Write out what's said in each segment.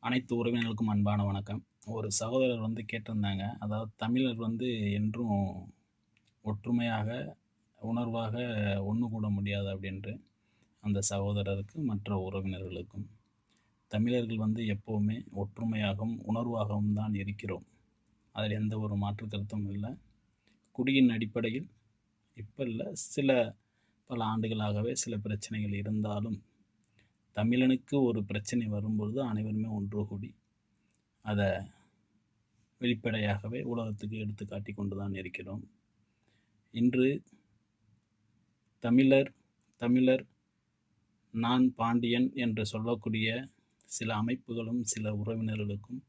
அனைத்து உறவினர்களுக்கும் அன்பான வணக்கம். ஒரு சகோதரர் கேட்டிருந்தாங்க. அதாவது தமிழர் என்றும் ஒற்றுமையாக, உணர்வாக ஒண்ணு கூட முடியாது அப்படின்ட்டு. அந்த சகோதரருக்கு, மற்ற உறவினர்களுக்கும். தமிழர்கள் எப்பவுமே ஒற்றுமையாகவும், உணர்வாகவும் தான் இருக்கிறோம். அதில் எந்த ஒரு மாற்று கருத்தும் இல்ல. குடியின் அடிப்படையில் இப்ப இல்ல, பல ஆண்டுகளாகவே சில பிரச்சனைகள் இருந்தாலும், தமிழனுக்கு ஒரு பிரச்சனை வரும்பொழுது அனைவருமே ஒன்று கூடி அத வெளிப்படையாகவே உலகத்துக்கு எடுத்து காட்டிக் கொண்டுதான் இருக்கிறோம். இன்று தமிழர் தமிழர் நான் பாண்டியன் என்று சொல்லக்கூடிய சில அமைப்புகளும் சில உறவினர்களுக்கும்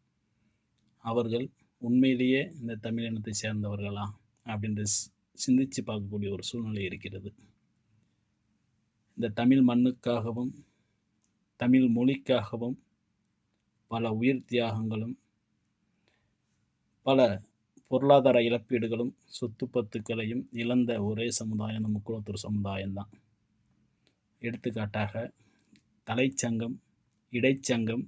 அவர்கள் உண்மையிலேயே இந்த தமிழ் இனத்தை சேர்ந்தவர்களா அப்படின்று சிந்திச்சு பார்க்கக்கூடிய ஒரு சூழ்நிலை இருக்கிறது. இந்த தமிழ் மண்ணுக்காகவும் தமிழ் மொழிக்காகவும் பல உயிர் தியாகங்களும் பல பொருளாதார இழப்பீடுகளும் சொத்து பத்துக்களையும் இழந்த ஒரே சமுதாயம் அந்த முக்குளத்தூர் சமுதாயம்தான். எடுத்துக்காட்டாக தலைச்சங்கம், இடைச்சங்கம்,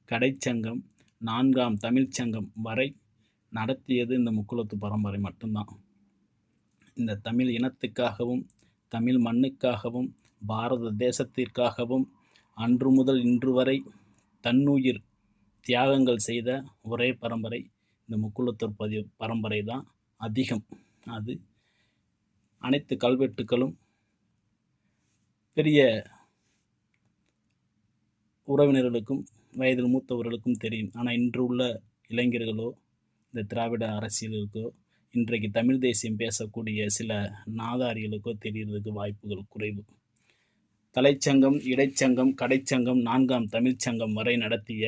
கடைச்சங்கம், 4ஆம் தமிழ்ச்சங்கம் வரை நடத்தியது இந்த முக்குளத்தூர் பரம்பரை மட்டும்தான். இந்த தமிழ் இனத்துக்காகவும் தமிழ் மண்ணுக்காகவும் பாரத தேசத்திற்காகவும் அன்று முதல் இன்று வரை தன்னுயிர் தியாகங்கள் செய்த ஒரே பரம்பரை இந்த முக்குளத்தூர் பரம்பரை தான் அதிகம். அது அனைத்து கல்வெட்டுக்களும் பெரிய உறவினர்களுக்கும் வயதில் மூத்தவர்களுக்கும் தெரியும். ஆனால் இன்று உள்ள இளைஞர்களோ இந்த திராவிட அரசியலுக்கோ இன்றைக்கு தமிழ் தேசியம் பேசக்கூடிய சில நாதாரிகளுக்கோ தெரியறதுக்கு வாய்ப்புகள் குறைவு. தலைச்சங்கம், இடைச்சங்கம், கடைச்சங்கம், 4ஆம் தமிழ்ச்சங்கம் வரை நடத்திய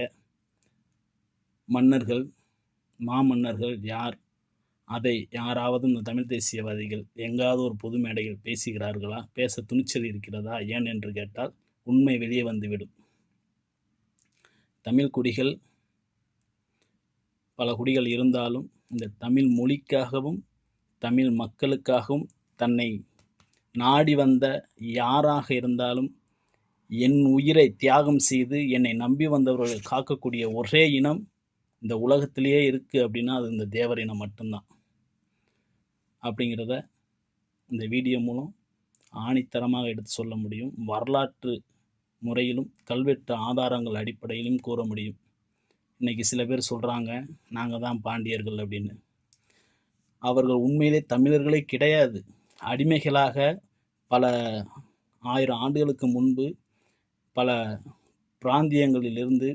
மன்னர்கள், மாமன்னர்கள் யார்? அதை யாராவது இந்த தமிழ் தேசியவாதிகள் எங்காவது ஒரு பொது மேடையில் பேசுகிறார்களா? பேச துணிச்சல் இருக்கிறதா? ஏன் என்று கேட்டால் உண்மை வெளியே வந்துவிடும். தமிழ் குடிகள் பல குடிகள் இருந்தாலும் இந்த தமிழ் மொழிக்காகவும் தமிழ் மக்களுக்காகவும் தன்னை நாடி வந்த யாராக இருந்தாலும் என் உயிரை தியாகம் செய்து என்னை நம்பி வந்தவர்கள் காக்கக்கூடிய ஒரே இனம் இந்த உலகத்திலேயே இருக்குது அப்படின்னா அது இந்த தேவர் இனம் மட்டும்தான். அப்படிங்கிறத இந்த வீடியோ மூலம் ஆணித்தரமாக எடுத்து சொல்ல முடியும். வரலாற்று முறையிலும் கல்வெட்டு ஆதாரங்கள் அடிப்படையிலும் கூற முடியும். இன்றைக்கி சில பேர் சொல்கிறாங்க நாங்கள் தான் பாண்டியர்கள் அப்படின்னு. அவர்கள் உண்மையிலே தமிழர்களே கிடையாது. அடிமைகளாக பல 1000 ஆண்டுகளுக்கு முன்பு பல பிராந்தியங்களிலிருந்து